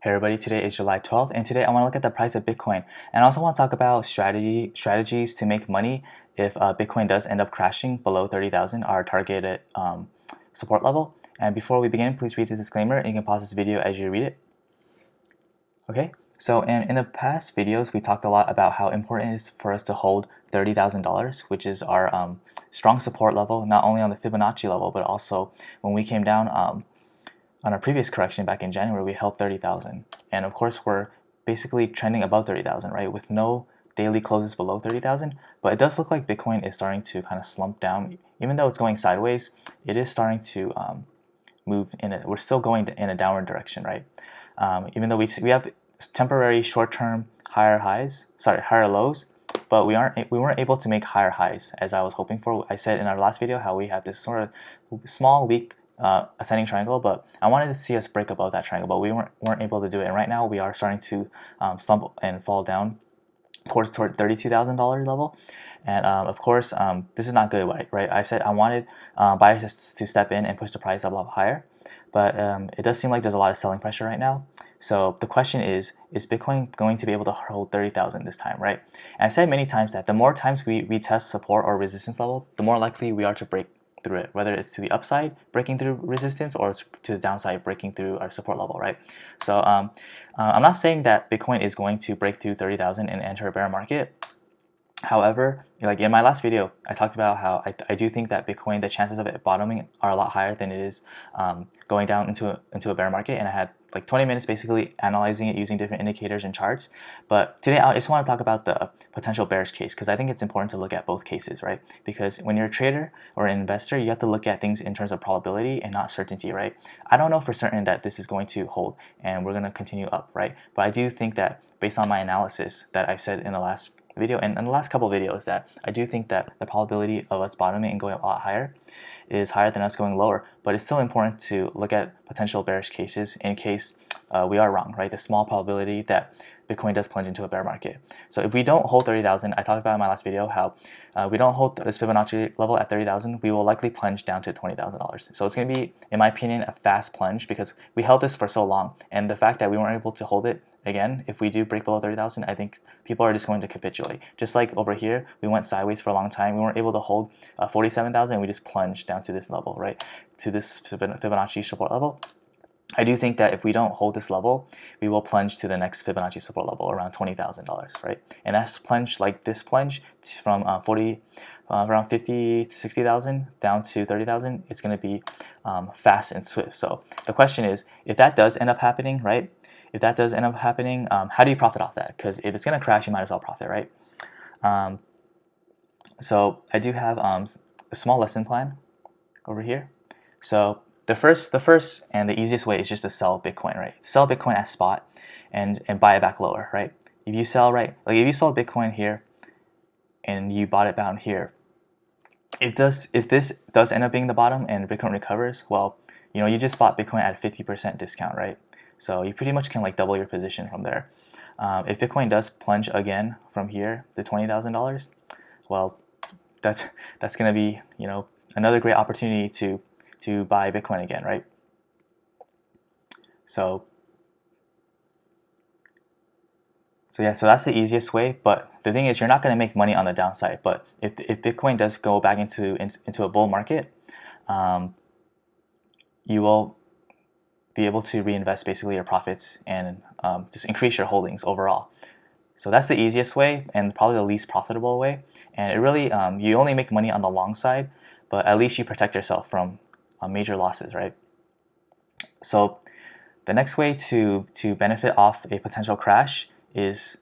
Hey everybody, today is July 12th, and today I want to look at the price of Bitcoin. And I also want to talk about strategies to make money if Bitcoin does end up crashing below 30,000, our targeted support level. And before we begin, please read the disclaimer, and you can pause this video as you read it. Okay, so in the past videos, we talked a lot about how important it is for us to hold $30,000, which is our strong support level, not only on the Fibonacci level, but also when we came down on our previous correction back in January, we held 30,000. And of course, we're basically trending above 30,000, right? With no daily closes below 30,000. But it does look like Bitcoin is starting to kind of slump down. Even though it's going sideways, it is starting to move in it. We're still going in a downward direction, right? Even though we have temporary short-term higher lows, but we weren't able to make higher highs as I was hoping for. I said in our last video how we had this sort of small, weak ascending triangle, but I wanted to see us break above that triangle, but we weren't able to do it. And right now we are starting to slump and fall down toward $32,000 level. And of course, this is not good, right? I said I wanted buyers to step in and push the price up a lot higher, but it does seem like there's a lot of selling pressure right now. So the question is Bitcoin going to be able to hold 30,000 this time, right? And I've said many times that the more times we test support or resistance level, the more likely we are to break through it, whether it's to the upside breaking through resistance or to the downside breaking through our support level, right? So I'm not saying that Bitcoin is going to break through 30,000 and enter a bear market. However, like in my last video, I talked about how I do think that Bitcoin, the chances of it bottoming are a lot higher than it is going down into a bear market. And I had like 20 minutes basically analyzing it using different indicators and charts. But today I just want to talk about the potential bearish case, because I think it's important to look at both cases, right? Because when you're a trader or an investor, you have to look at things in terms of probability and not certainty, right? I don't know for certain that this is going to hold and we're going to continue up, right? But I do think that based on my analysis that I said in the last video and in the last couple of videos, that I do think that the probability of us bottoming and going a lot higher is higher than us going lower. But it's still important to look at potential bearish cases in case we are wrong, right? The small probability that Bitcoin does plunge into a bear market. So if we don't hold 30,000, I talked about in my last video how we don't hold this Fibonacci level at 30,000, we will likely plunge down to $20,000. So it's going to be, in my opinion, a fast plunge because we held this for so long. And the fact that we weren't able to hold it again, if we do break below 30,000, I think people are just going to capitulate. Just like over here, we went sideways for a long time. We weren't able to hold 47,000, and we just plunged down to this level, right? To this Fibonacci support level. I do think that if we don't hold this level, we will plunge to the next Fibonacci support level around $20,000, right? And that's plunge like this plunge from around 50 to 60,000 down to 30,000. It's going to be fast and swift. So the question is, if that does end up happening, right? If that does end up happening, how do you profit off that? Because if it's going to crash, you might as well profit, right? So I do have a small lesson plan over here. So the first and the easiest way is just to sell Bitcoin, right? Sell Bitcoin at spot and buy it back lower, right? If you sell, right, like if you sold Bitcoin here and you bought it down here, if this does end up being the bottom and Bitcoin recovers, well, you know, you just bought Bitcoin at a 50% discount, right? So you pretty much can like double your position from there. If Bitcoin does plunge again from here to $20,000, well, that's going to be, you know, another great opportunity to buy Bitcoin again, right? So yeah, so that's the easiest way. But the thing is, you're not going to make money on the downside. But if Bitcoin does go back into a bull market, you will be able to reinvest basically your profits and just increase your holdings overall. So that's the easiest way and probably the least profitable way. And it really, you only make money on the long side, but at least you protect yourself from major losses, right? So the next way to benefit off a potential crash is,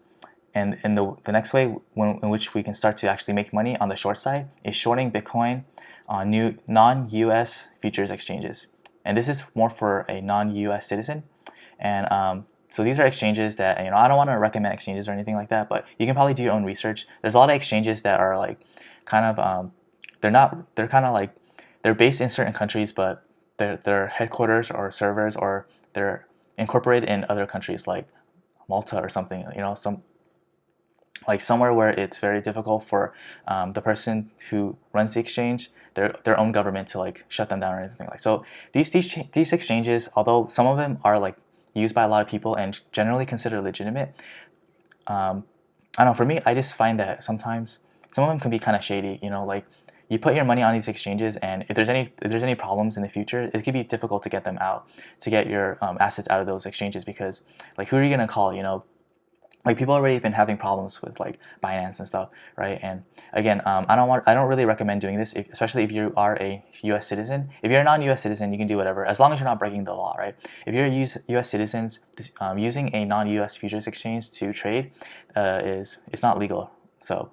and the next way in which we can start to actually make money on the short side is shorting Bitcoin on new non-US futures exchanges. And this is more for a non-US citizen. And so these are exchanges that, you know, I don't want to recommend exchanges or anything like that, but you can probably do your own research. There's a lot of exchanges that are like kind of, they're based in certain countries, but their headquarters or servers, or they're incorporated in other countries like Malta or something, you know, somewhere where it's very difficult for the person who runs the exchange, their own government, to like shut them down or anything like. So these exchanges, although some of them are like used by a lot of people and generally considered legitimate. I don't know, for me, I just find that sometimes some of them can be kind of shady, you know, like you put your money on these exchanges, and if there's any problems in the future, it could be difficult to get them out, to get your assets out of those exchanges, because like who are you gonna call, you know? Like people already been having problems with like Binance and stuff, right? And again, I don't really recommend doing this, especially if you are a U.S. citizen. If you're a non-U.S. citizen, you can do whatever as long as you're not breaking the law, right? If you're U.S. citizens, using a non-U.S. futures exchange to trade it's not legal. So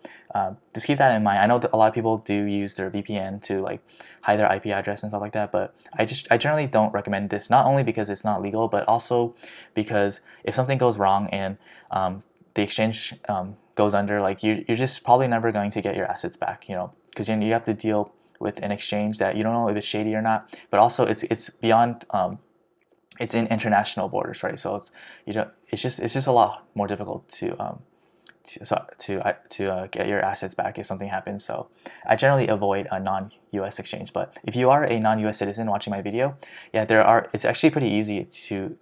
just keep that in mind. I know that a lot of people do use their VPN to like hide their IP address and stuff like that, but I generally don't recommend this. Not only because it's not legal, but also because if something goes wrong and the exchange goes under, like you're just probably never going to get your assets back, you know, because you have to deal with an exchange that you don't know if it's shady or not, but also it's beyond it's in international borders, right? So it's just a lot more difficult to get your assets back if something happens. So I generally avoid a non-US exchange. But if you are a non-US citizen watching my video, yeah, it's actually pretty easy to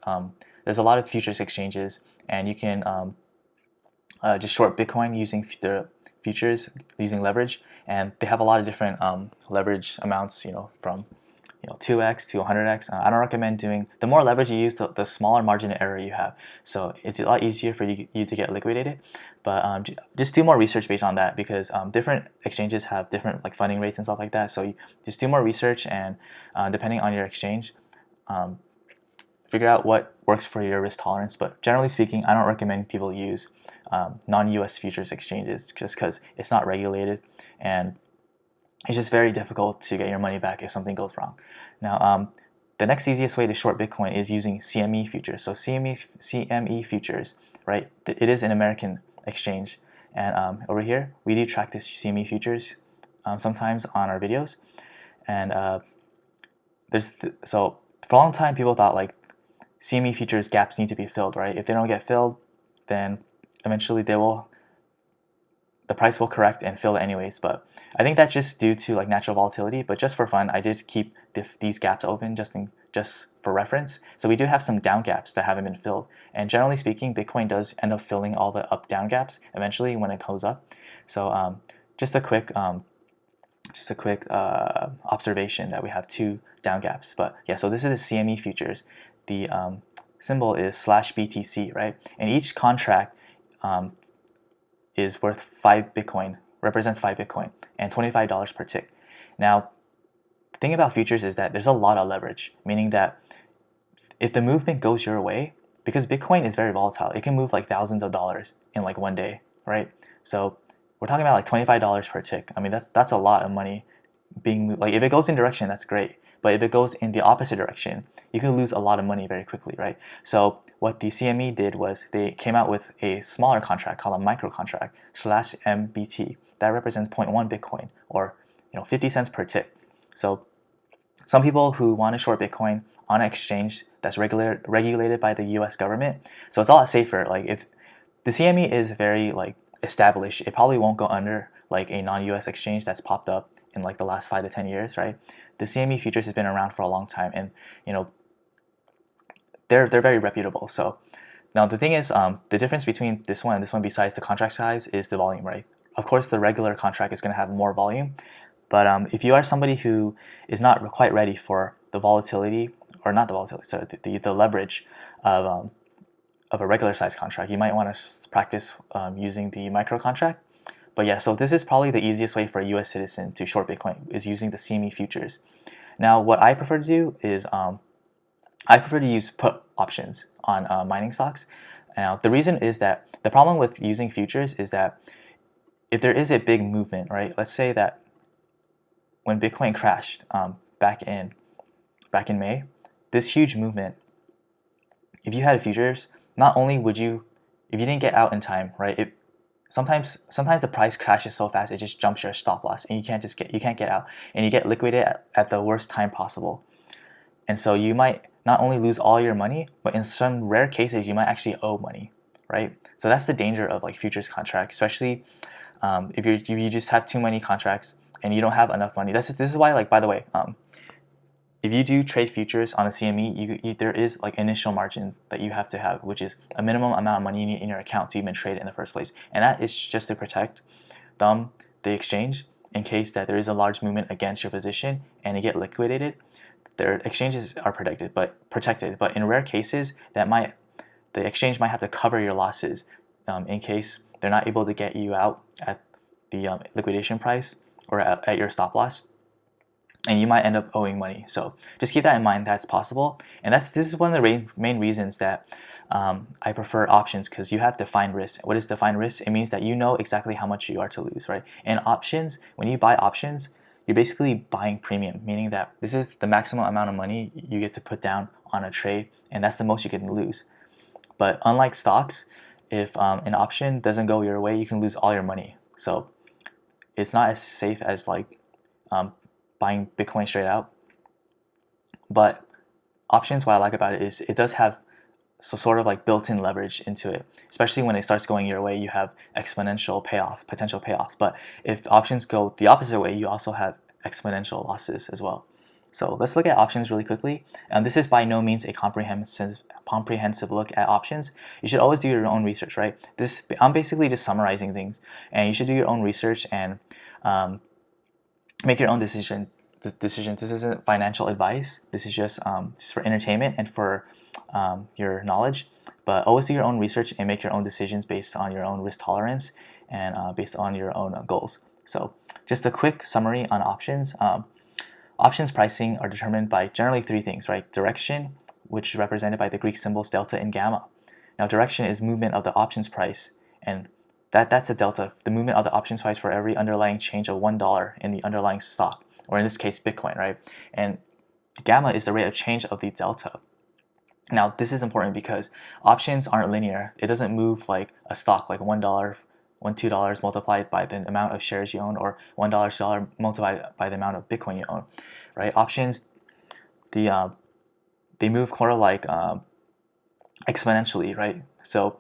there's a lot of futures exchanges, and you can just short Bitcoin using the futures, using leverage, and they have a lot of different leverage amounts, you know, from 2x to 100x. I don't recommend doing, the more leverage you use, the smaller margin of error you have. So it's a lot easier for you to get liquidated. But just do more research based on that, because different exchanges have different like funding rates and stuff like that. So you just do more research, and depending on your exchange, figure out what works for your risk tolerance. But generally speaking, I don't recommend people use non-US futures exchanges just because it's not regulated, and it's just very difficult to get your money back if something goes wrong. Now, the next easiest way to short Bitcoin is using CME futures. So CME futures, right? It is an American exchange, and over here we do track this CME futures sometimes on our videos. And so for a long time, people thought like CME futures gaps need to be filled, right? If they don't get filled, then eventually the price will correct and fill it anyways. But I think that's just due to like natural volatility. But just for fun, I did keep these gaps open just for reference. So we do have some down gaps that haven't been filled. And generally speaking, Bitcoin does end up filling all the up down gaps eventually when it goes up. So just a quick observation that we have 2 down gaps. But yeah, so this is the CME futures. The symbol is /BTC, right? And each contract is worth 5 Bitcoin, represents 5 Bitcoin, and $25 per tick. Now, the thing about futures is that there's a lot of leverage, meaning that if the movement goes your way, because Bitcoin is very volatile, it can move like thousands of dollars in like one day, right? So we're talking about like $25 per tick. I mean, that's a lot of money being moved. Like if it goes in direction, that's great. But if it goes in the opposite direction, you can lose a lot of money very quickly, right? So what the CME did was they came out with a smaller contract called a micro contract /MBT that represents 0.1 Bitcoin, or 50 cents per tick. So some people who want to short Bitcoin on an exchange that's regulated by the U.S. government, so it's a lot safer. Like if the CME is very like established, it probably won't go under like a non-U.S. exchange that's popped up in like the last 5 to 10 years, right? The CME futures has been around for a long time, and they're very reputable. So now the thing is, the difference between this one and this one, besides the contract size, is the volume, right? Of course, the regular contract is going to have more volume, but if you are somebody who is not quite ready for the volatility, or not the volatility, so the leverage of a regular size contract, you might want to practice using the micro contract. But yeah, so this is probably the easiest way for a U.S. citizen to short Bitcoin, is using the CME futures. Now, what I prefer to do is I prefer to use put options on mining stocks. Now, the reason is that the problem with using futures is that if there is a big movement, right? Let's say that when Bitcoin crashed back in May, this huge movement, if you had futures, not only would you, if you didn't get out in time, right? Sometimes the price crashes so fast it just jumps your stop loss, and you can't get out, and you get liquidated at the worst time possible. And so you might not only lose all your money, but in some rare cases you might actually owe money, right? So that's the danger of like futures contracts, especially if you just have too many contracts and you don't have enough money. This is why, like, by the way, if you do trade futures on a CME, there is like initial margin that you have to have, which is a minimum amount of money you need in your account to even trade in the first place. And that is just to protect the exchange in case that there is a large movement against your position and you get liquidated. Their exchanges are protected, but in rare cases the exchange might have to cover your losses in case they're not able to get you out at the liquidation price or at your stop loss, and you might end up owing money. So just keep that in mind. That's possible, and this is one of the main reasons that I prefer options, because you have defined risk. What is defined risk? It means that you know exactly how much you are to lose, right? And options, when you buy options, you're basically buying premium, meaning that this is the maximum amount of money you get to put down on a trade, and that's the most you can lose. But unlike stocks, if an option doesn't go your way, you can lose all your money. So it's not as safe as like buying Bitcoin straight out. But options, what I like about it is it does have sort of like built-in leverage into it, especially when it starts going your way. You have exponential potential payoffs. But if options go the opposite way, you also have exponential losses as well. So let's look at options really quickly. This is by no means a comprehensive look at options. You should always do your own research, right? I'm basically just summarizing things, and you should do your own research and make your own decisions. This isn't financial advice. This is just for entertainment and for your knowledge. But always do your own research and make your own decisions based on your own risk tolerance and based on your own goals. So just a quick summary on options. Options pricing are determined by generally three things, right? Direction, which is represented by the Greek symbols delta and gamma. Now, direction is movement of the options price, and that's the delta, the movement of the options price for every underlying change of $1 in the underlying stock, or in this case, Bitcoin, right? And gamma is the rate of change of the delta. Now, this is important because options aren't linear. It doesn't move like a stock, like $1, $2 multiplied by the amount of shares you own, or $1, $2 multiplied by the amount of Bitcoin you own, right? Options, they move kind of like exponentially, right? So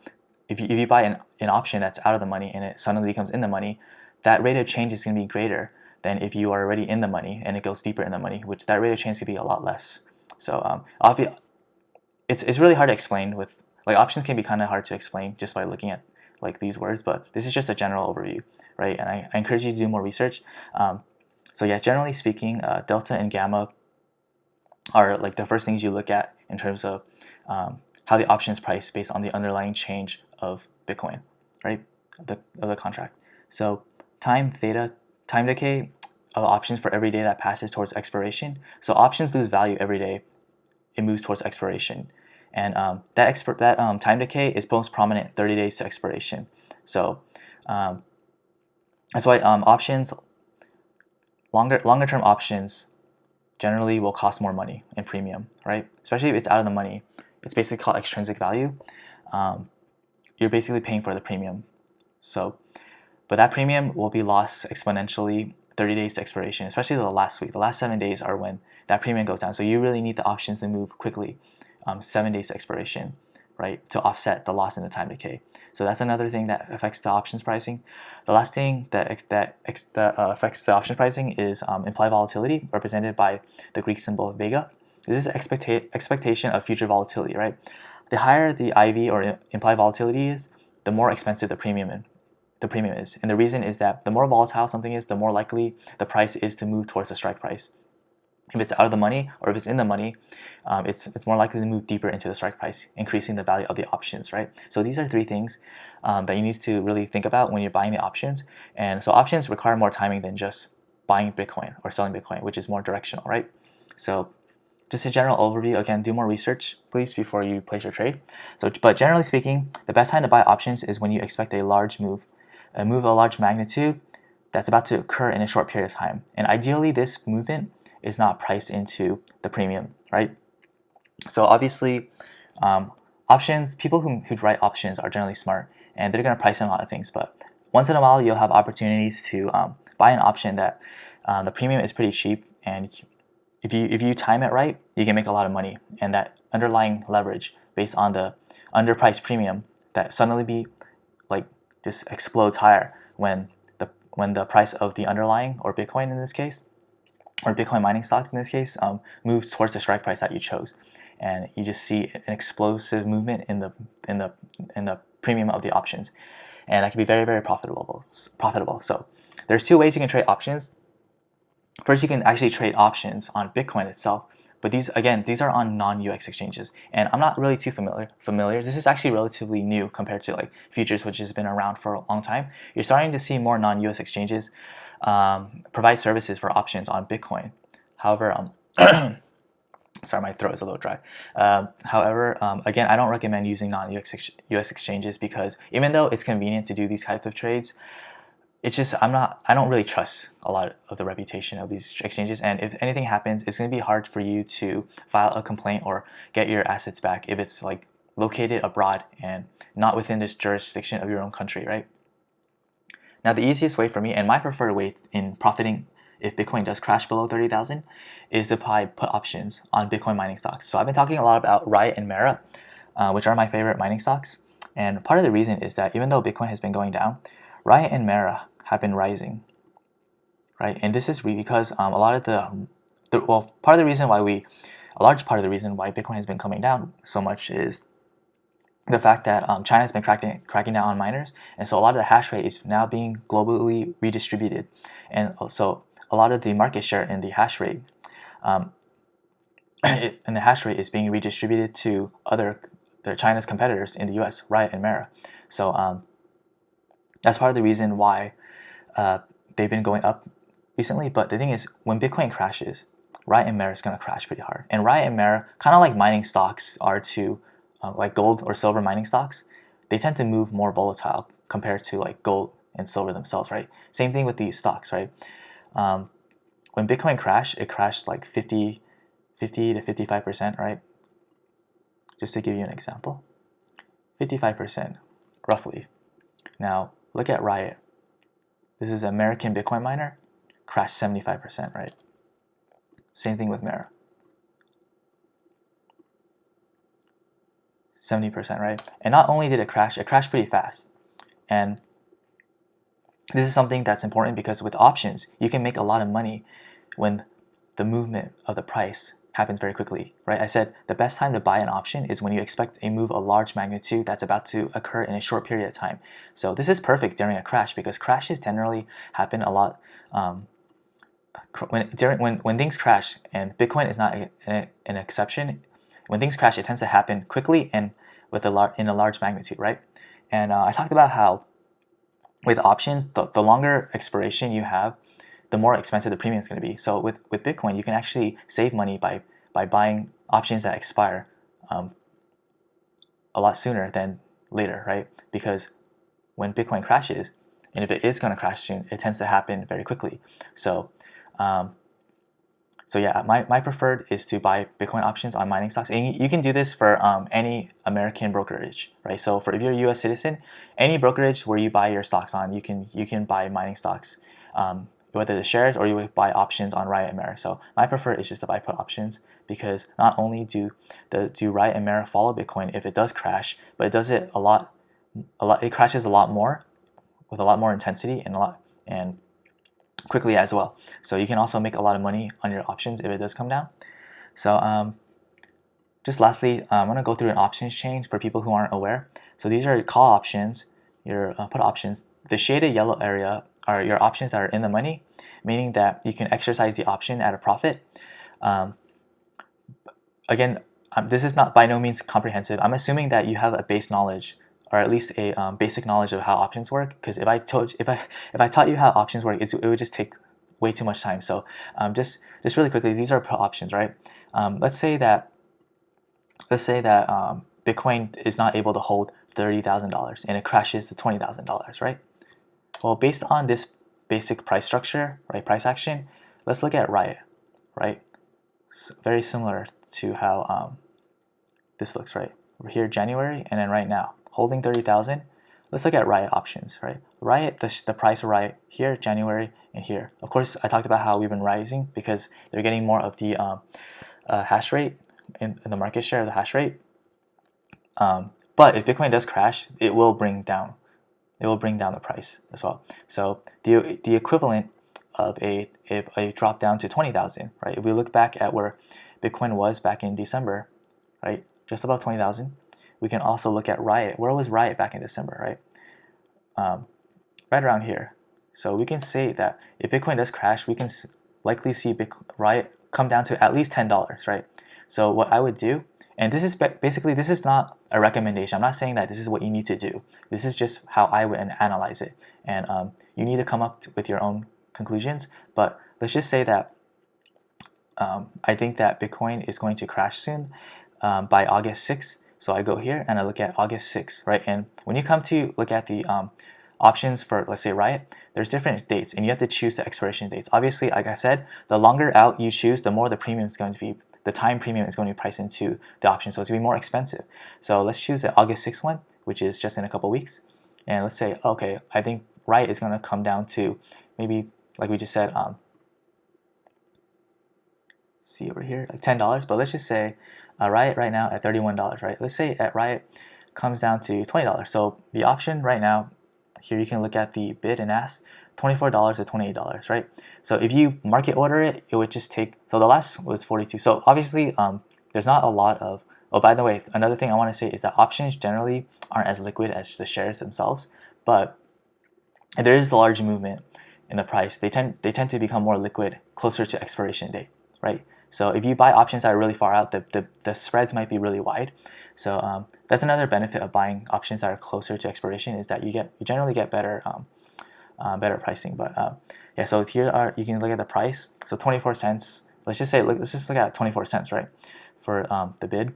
if you buy an option that's out of the money and it suddenly becomes in the money, that rate of change is going to be greater than if you are already in the money and it goes deeper in the money, which that rate of change could be a lot less. So it's really hard to explain with, like, options can be kind of hard to explain just by looking at like these words, but this is just a general overview, right? And I encourage you to do more research. So yeah, generally speaking, delta and gamma are like the first things you look at in terms of how the options price based on the underlying change of Bitcoin, right? Of the contract. So time decay of options for every day that passes towards expiration. So options lose value every day it moves towards expiration, and that time decay is most prominent 30 days to expiration. So that's why options, longer term options, generally will cost more money in premium, right? Especially if it's out of the money. It's basically called extrinsic value. You're basically paying for the premium. So, but that premium will be lost exponentially 30 days to expiration, especially the last week. The last 7 days are when that premium goes down. So you really need the options to move quickly, 7 days to expiration, right, to offset the loss in the time decay. So that's another thing that affects the options pricing. The last thing that affects the options pricing is implied volatility, represented by the Greek symbol vega. This is expectation of future volatility, right? The higher the IV or implied volatility is, the more expensive the premium is. And the reason is that the more volatile something is, the more likely the price is to move towards the strike price. If it's out of the money or if it's in the money, it's more likely to move deeper into the strike price, increasing the value of the options, right? So these are three things that you need to really think about when you're buying the options. And so options require more timing than just buying Bitcoin or selling Bitcoin, which is more directional, right? So just a general overview. Again, do more research, please, before you place your trade. So, but generally speaking, the best time to buy options is when you expect a large move of a large magnitude that's about to occur in a short period of time. And ideally, this movement is not priced into the premium, right? So obviously, options, people who write options are generally smart, and they're going to price in a lot of things. But once in a while, you'll have opportunities to buy an option that the premium is pretty cheap, and if you time it right, you can make a lot of money. And that underlying leverage based on the underpriced premium that suddenly be like just explodes higher when the price of the underlying, or Bitcoin in this case, or Bitcoin mining stocks in this case, moves towards the strike price that you chose, and you just see an explosive movement in the premium of the options, and that can be very, very profitable. So there's two ways you can trade options. First, you can actually trade options on Bitcoin itself, but these are on non-UX exchanges, and I'm not really too familiar. This is actually relatively new compared to like futures, which has been around for a long time. You're starting to see more non-US exchanges provide services for options on Bitcoin. However, sorry, my throat is a little dry. Again, I don't recommend using non-US exchanges because even though it's convenient to do these types of trades, it's just I don't really trust a lot of the reputation of these exchanges, and if anything happens, it's going to be hard for you to file a complaint or get your assets back if it's like located abroad and not within this jurisdiction of your own country, right? Now, the easiest way for me and my preferred way in profiting if Bitcoin does crash below 30,000 is to buy put options on Bitcoin mining stocks. So I've been talking a lot about Riot and Mara, which are my favorite mining stocks, and part of the reason is that even though Bitcoin has been going down, Riot and Mara have been rising, right? And this is because a large part of the reason why Bitcoin has been coming down so much is the fact that China has been cracking down on miners, and so a lot of the hash rate is now being globally redistributed, and also a lot of the market share in the hash rate, is being redistributed to China's competitors in the U.S., Riot and Mara. So that's part of the reason why they've been going up recently. But the thing is, when Bitcoin crashes, Riot and Mara is going to crash pretty hard. And Riot and Mara, kind of like mining stocks are to like gold or silver mining stocks, they tend to move more volatile compared to like gold and silver themselves, right? Same thing with these stocks, right? When Bitcoin crashed, it crashed like 50 to 55%, right? Just to give you an example, 55% roughly. Now look at Riot. This is an American Bitcoin miner, crashed 75%, right? Same thing with Mara. 70%, right? And not only did it crashed pretty fast. And this is something that's important because with options, you can make a lot of money when the movement of the price happens very quickly, right? I said the best time to buy an option is when you expect a move of large magnitude that's about to occur in a short period of time. So this is perfect during a crash because crashes generally happen a lot when things crash, and Bitcoin is not an exception. When things crash, it tends to happen quickly and in a large magnitude, right? And I talked about how with options, the longer expiration you have, the more expensive the premium is going to be. So with Bitcoin, you can actually save money by buying options that expire a lot sooner than later, right? Because when Bitcoin crashes, and if it is going to crash soon, it tends to happen very quickly. So yeah, my preferred is to buy Bitcoin options on mining stocks. And you can do this for any American brokerage, right? So if you're a U.S. citizen, any brokerage where you buy your stocks on, you can buy mining stocks, whether the shares or you would buy options on Riot and Mara. So my preferred is just to buy put options because not only do Riot and Mara follow Bitcoin if it does crash, but it does it a lot. It crashes a lot more with a lot more intensity and quickly as well. So you can also make a lot of money on your options if it does come down. So just lastly, I'm going to go through an options chain for people who aren't aware. So these are your call options, your put options. The shaded yellow area are your options that are in the money, meaning that you can exercise the option at a profit. Again, this is not by no means comprehensive. I'm assuming that you have a base knowledge or at least a basic knowledge of how options work. Because if I taught you how options work, it would just take way too much time. So just really quickly, these are put options, right? Let's say that Bitcoin is not able to hold $30,000 and it crashes to $20,000, right? Well, based on this basic price structure, right, price action, let's look at Riot, right? Very similar to how this looks, right? We're here January, and then right now holding 30,000. Let's look at Riot options, right? Riot, the price of Riot here, January, and here. Of course, I talked about how we've been rising because they're getting more of the hash rate in the market share of the hash rate. But if Bitcoin does crash, it will bring down the price as well. So the equivalent of a drop down to 20,000, right? If we look back at where Bitcoin was back in December, right, just above 20,000, we can also look at Riot. Where was Riot back in December, right? Right around here. So we can say that if Bitcoin does crash, we can likely see Riot come down to at least $10, right? So what I would do, and this is basically, this is not a recommendation. I'm not saying that this is what you need to do. This is just how I would analyze it. And you need to come up with your own conclusions. But let's just say that I think that Bitcoin is going to crash soon by August 6th. So I go here and I look at August 6th, right? And when you come to look at the options for, let's say, Riot, there's different dates and you have to choose the expiration dates. Obviously, like I said, the longer out you choose, the more the premium is going to be, the time premium is going to be priced into the option, so it's going to be more expensive. So let's choose the August 6th one, which is just in a couple weeks. And let's say, okay, I think Riot is going to come down to maybe, like we just said, see over here, like $10, but let's just say Riot right now at $31, right? Let's say at Riot comes down to $20. So the option right now, here you can look at the bid and ask, $24 to $28, right? So if you market order it, it would just take, so the last was 42. So obviously there's not a lot of, oh, by the way, another thing I want to say is that options generally aren't as liquid as the shares themselves, but if there is a large movement in the price, they tend to become more liquid closer to expiration date, right? So if you buy options that are really far out, the spreads might be really wide. So that's another benefit of buying options that are closer to expiration, is that you generally get better better pricing. But yeah, so here you can look at the price. So 24 cents. Let's just look at 24 cents, right, for the bid.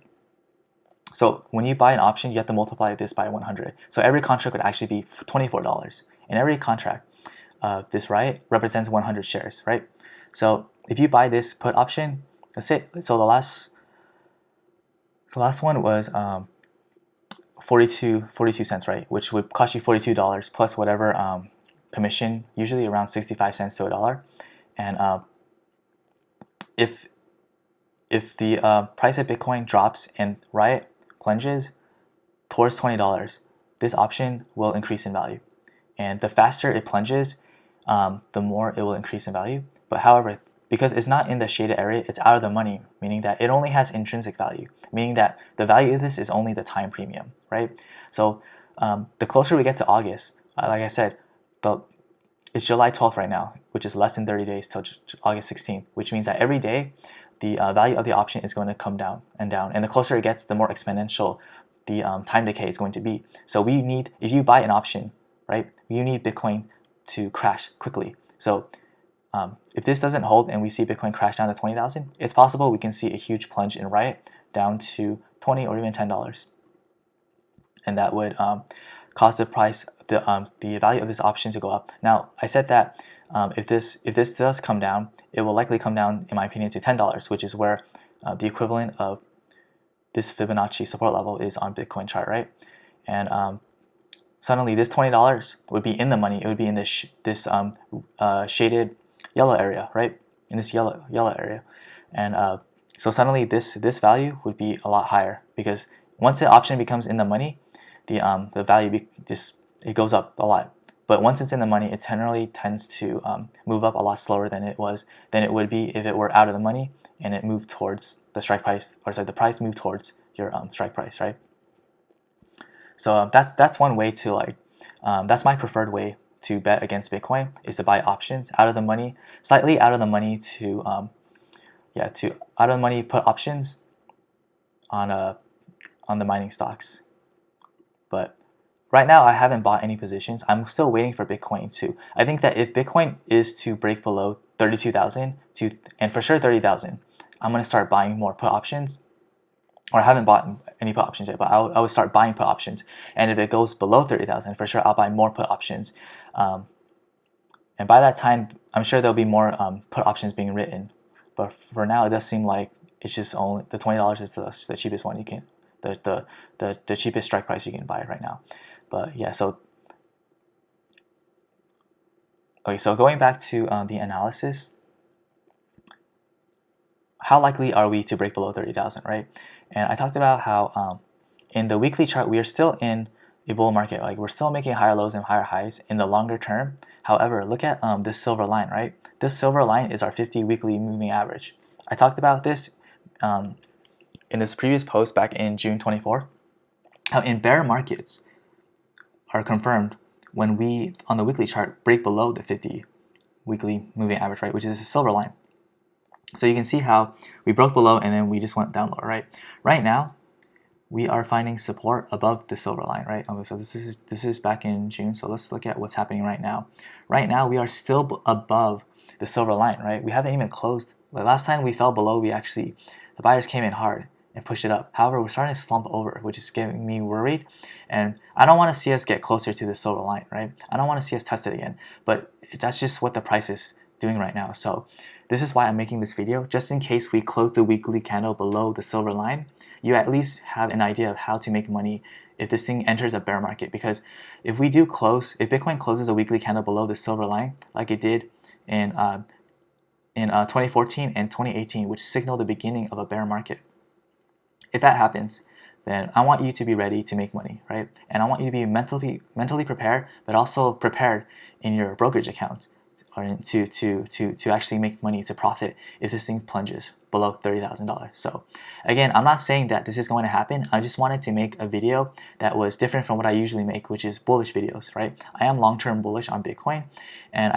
So when you buy an option, you have to multiply this by 100. So every contract would actually be $24, and every contract this Riot represents 100 shares, right? So if you buy this put option, let's say, so the last one was 42 cents, right? Which would cost you $42 plus whatever commission, usually around 65 cents to $1. And if the price of Bitcoin drops and Riot plunges towards $20, this option will increase in value. And the faster it plunges, the more it will increase in value. But however, because it's not in the shaded area, it's out of the money, meaning that it only has intrinsic value, meaning that the value of this is only the time premium, right? So the closer we get to August, like I said, it's July 12th right now, which is less than 30 days till August 16th, which means that every day the value of the option is going to come down and down. And the closer it gets, the more exponential the time decay is going to be. So we need, if you buy an option, right, you need Bitcoin to crash quickly. So if this doesn't hold and we see Bitcoin crash down to 20,000, it's possible we can see a huge plunge in Riot down to $20 or even $10. And that would cause the price, the value of this option to go up. Now, I said that if this does come down, it will likely come down, in my opinion, to $10, which is where the equivalent of this Fibonacci support level is on Bitcoin chart, right? And suddenly this $20 would be in the money. It would be in this shaded yellow area, right? In this yellow area, and so suddenly this value would be a lot higher, because once the option becomes in the money, the value it goes up a lot. But once it's in the money, it generally tends to move up a lot slower than it would be if it were out of the money and it moved towards the strike price, or sorry, the price moved towards your strike price, right? So that's one way to that's my preferred way to bet against Bitcoin, is to buy options out of the money, slightly out of the money to out of the money put options on the mining stocks. But right now I haven't bought any positions. I'm still waiting for Bitcoin to. I think that if Bitcoin is to break below 32,000 and for sure 30,000, I'm gonna start buying more put options. Or I haven't bought any put options yet, but I would start buying put options. And if it goes below 30,000, for sure I'll buy more put options. And by that time, I'm sure there'll be more put options being written. But for now, it does seem like it's just only the $20 is the cheapest one you can, the cheapest strike price you can buy right now. But yeah, so okay, so going back to the analysis, how likely are we to break below 30,000, right? And I talked about how in the weekly chart we are still in a bull market, like we're still making higher lows and higher highs in the longer term. However, look at this silver line, right? This silver line is our 50 weekly moving average. I talked about this in this previous post back in June 24, how in bear markets are confirmed when we, on the weekly chart, break below the 50 weekly moving average, right, which is a silver line. So you can see how we broke below and then we just went down lower, right? Right now, we are finding support above the silver line, right? Okay, so this is back in June, so let's look at what's happening right now. Right now, we are still above the silver line, right? We haven't even closed. Like last time we fell below, the buyers came in hard and pushed it up. However, we're starting to slump over, which is getting me worried. And I don't want to see us get closer to the silver line, right? I don't want to see us test it again, but that's just what the price is doing right now. So this is why I'm making this video, just in case we close the weekly candle below the silver line, you at least have an idea of how to make money if this thing enters a bear market. Because if Bitcoin closes a weekly candle below the silver line, like it did in 2014 and 2018, which signaled the beginning of a bear market, if that happens, then I want you to be ready to make money, right? And I want you to be mentally prepared, but also prepared in your brokerage account or to actually make money, to profit if this thing plunges below $30,000. So again, I'm not saying that this is going to happen. I just wanted to make a video that was different from what I usually make, which is bullish videos, right? I am long-term bullish on Bitcoin, and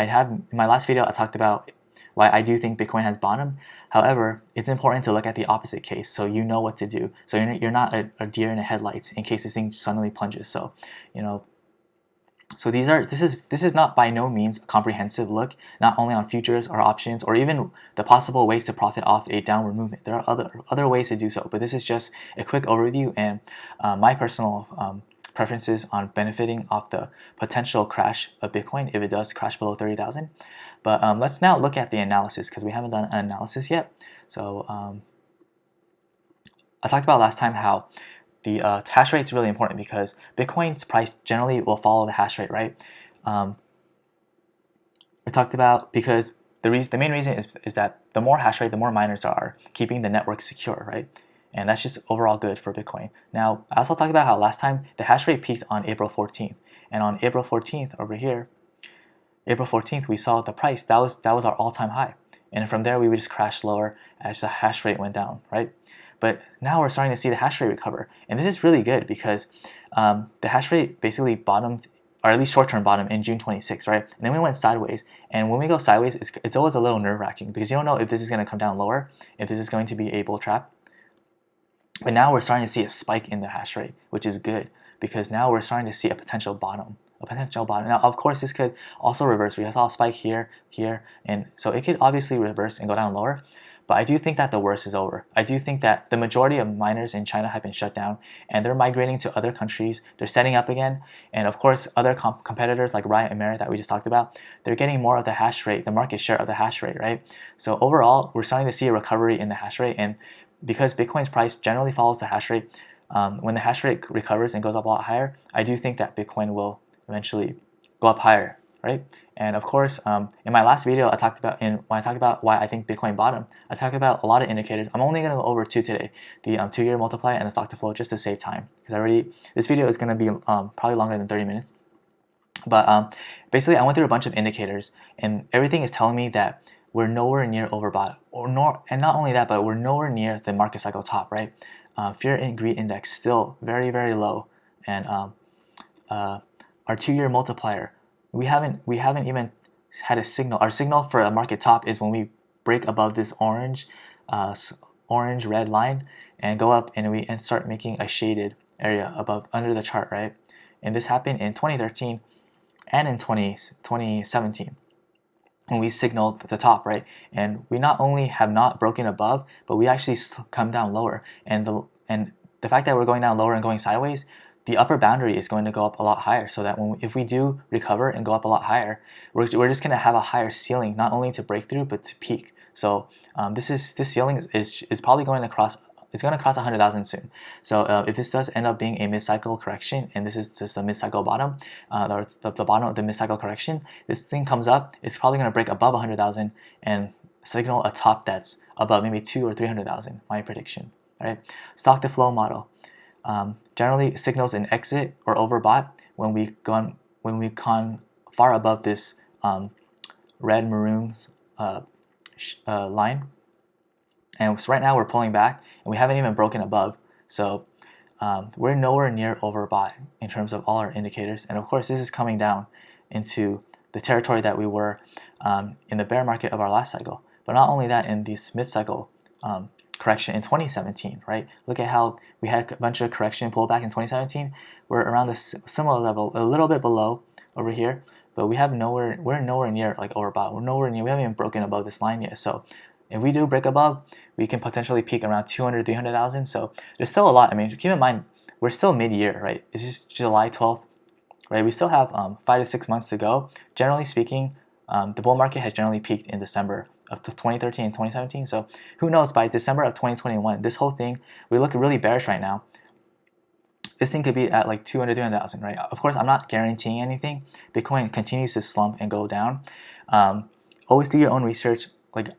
in my last video I talked about why I do think Bitcoin has bottomed. However, it's important to look at the opposite case so you know what to do. So you're not a deer in the headlights in case this thing suddenly plunges. So, so this is not by no means a comprehensive look, not only on futures or options or even the possible ways to profit off a downward movement. There are other ways to do so, but this is just a quick overview and my personal preferences on benefiting off the potential crash of Bitcoin if it does crash below 30,000. But let's now look at the analysis because we haven't done an analysis yet. So I talked about last time how the hash rate is really important because Bitcoin's price generally will follow the hash rate, right? I talked about because the main reason is that the more hash rate, the more miners are keeping the network secure, right? And that's just overall good for Bitcoin. Now, I also talked about how last time the hash rate peaked on April 14th. And on April 14th over here, April 14th, we saw the price, that was our all-time high. And from there, we would just crash lower as the hash rate went down, right? But now we're starting to see the hash rate recover. And this is really good because the hash rate basically bottomed, or at least short-term bottom in June 26, right? And then we went sideways. And when we go sideways, it's always a little nerve-wracking because you don't know if this is going to come down lower, if this is going to be a bull trap. But now we're starting to see a spike in the hash rate, which is good because now we're starting to see a potential bottom. Now, of course, this could also reverse. We saw a spike here, and so it could obviously reverse and go down lower. But I do think that the worst is over. I do think that the majority of miners in China have been shut down, and they're migrating to other countries. They're setting up again, and of course, other competitors like Riot and Merit that we just talked about, they're getting more of the hash rate, the market share of the hash rate, right? So overall, we're starting to see a recovery in the hash rate, and because Bitcoin's price generally follows the hash rate, when the hash rate recovers and goes up a lot higher, I do think that Bitcoin will eventually go up higher, right? And of course, in my last video, when I talked about why I think Bitcoin bottomed, I talked about a lot of indicators. I'm only going to go over two today, the 2-year multiplier and the stock to flow, just to save time, because this video is going to be probably longer than 30 minutes. But basically, I went through a bunch of indicators, and everything is telling me that we're nowhere near overbought, and not only that, but we're nowhere near the market cycle top, right? Fear and greed index still very, very low, and our 2-year multiplier, we haven't even had a signal. Our signal for a market top is when we break above this orange red line and go up and start making a shaded area under the chart, right? And this happened in 2013 and in 2017 when we signaled the top, right? And we not only have not broken above, but we actually come down lower. And the fact that we're going down lower and going sideways, the upper boundary is going to go up a lot higher, so that if we do recover and go up a lot higher, we're just going to have a higher ceiling, not only to break through but to peak. So this ceiling is probably going to cross. It's going to cross 100,000 soon. So if this does end up being a mid-cycle correction, and this is just a mid-cycle bottom, or the bottom of the mid-cycle correction, this thing comes up, it's probably going to break above 100,000 and signal a top that's above maybe 200,000 or 300,000. My prediction. All right, stock to flow model. Generally signals an exit or overbought when we've gone far above this red maroons line, and so right now we're pulling back and we haven't even broken above, so we're nowhere near overbought in terms of all our indicators. And of course this is coming down into the territory that we were in the bear market of our last cycle. But not only that, in this mid-cycle correction in 2017, right? Look at how we had a bunch of correction pullback in 2017. We're around this similar level, a little bit below over here, but we're nowhere near like overbought. We're nowhere near, we haven't even broken above this line yet. So if we do break above, we can potentially peak around 200, 300,000. So there's still a lot. I mean, keep in mind, we're still mid-year, right? It's just July 12th, right? We still have 5 to 6 months to go. Generally speaking, the bull market has generally peaked in December of 2013 and 2017. So who knows, by December of 2021, this whole thing, we look really bearish right now. This thing could be at like 200, 300,000, right? Of course, I'm not guaranteeing anything. Bitcoin continues to slump and go down. Always do your own research. Like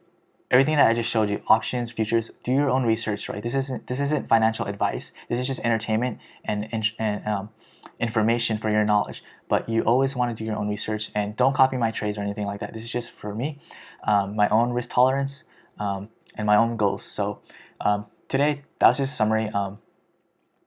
everything that I just showed you, options, futures, do your own research, right? This isn't financial advice. This is just entertainment and information for your knowledge. But you always want to do your own research, and don't copy my trades or anything like that. This is just for me, my own risk tolerance, and my own goals. So today, that was just a summary.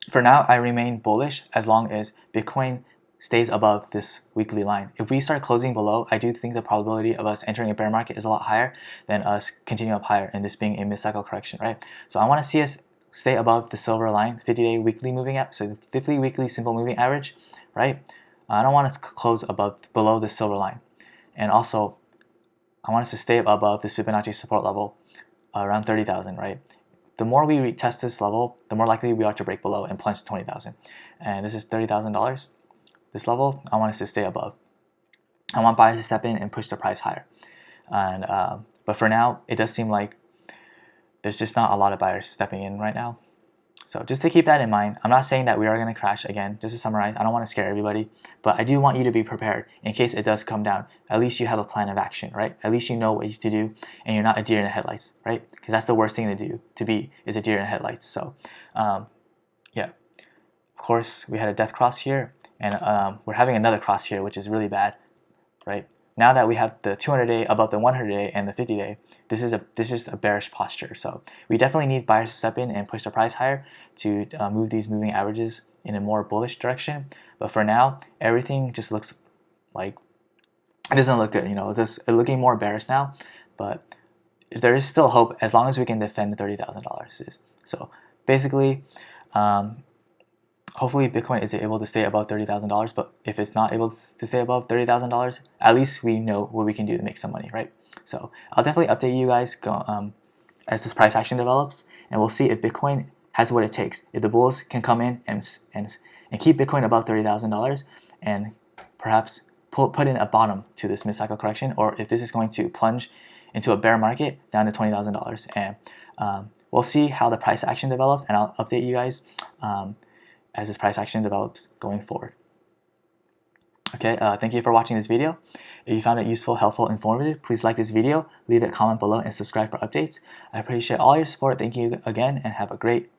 For now, I remain bullish as long as Bitcoin stays above this weekly line. If we start closing below, I do think the probability of us entering a bear market is a lot higher than us continuing up higher and this being a mid-cycle correction, right? So I want to see us stay above the silver line, 50-day weekly moving average, so 50 weekly simple moving average, right? I don't want us to close below the silver line. And also, I want us to stay above this Fibonacci support level around 30,000, right? The more we retest this level, the more likely we are to break below and plunge to 20,000. And this is $30,000. This level, I want us to stay above. I want buyers to step in and push the price higher. And but for now, it does seem like there's just not a lot of buyers stepping in right now. So just to keep that in mind, I'm not saying that we are going to crash again. Just to summarize, I don't want to scare everybody, but I do want you to be prepared in case it does come down. At least you have a plan of action, right? At least you know what to do, and you're not a deer in the headlights, right? Because that's the worst thing to be is a deer in the headlights. So yeah, of course we had a death cross here, and we're having another cross here, which is really bad, right? Now that we have the 200-day above the 100-day and the 50-day, this is just a bearish posture. So we definitely need buyers to step in and push the price higher to move these moving averages in a more bullish direction. But for now, everything just looks like it doesn't look good. You know, it's looking more bearish now, but there is still hope as long as we can defend the $30,000. So basically, hopefully Bitcoin is able to stay above $30,000, but if it's not able to stay above $30,000, at least we know what we can do to make some money, right? So I'll definitely update you guys as this price action develops, and we'll see if Bitcoin has what it takes. If the bulls can come in and keep Bitcoin above $30,000 and perhaps put in a bottom to this mid-cycle correction, or if this is going to plunge into a bear market down to $20,000. And we'll see how the price action develops, and I'll update you guys as this price action develops going forward. Okay, thank you for watching this video. If you found it useful, helpful, informative, please like this video, leave a comment below, and subscribe for updates. I appreciate all your support. Thank you again, and have a great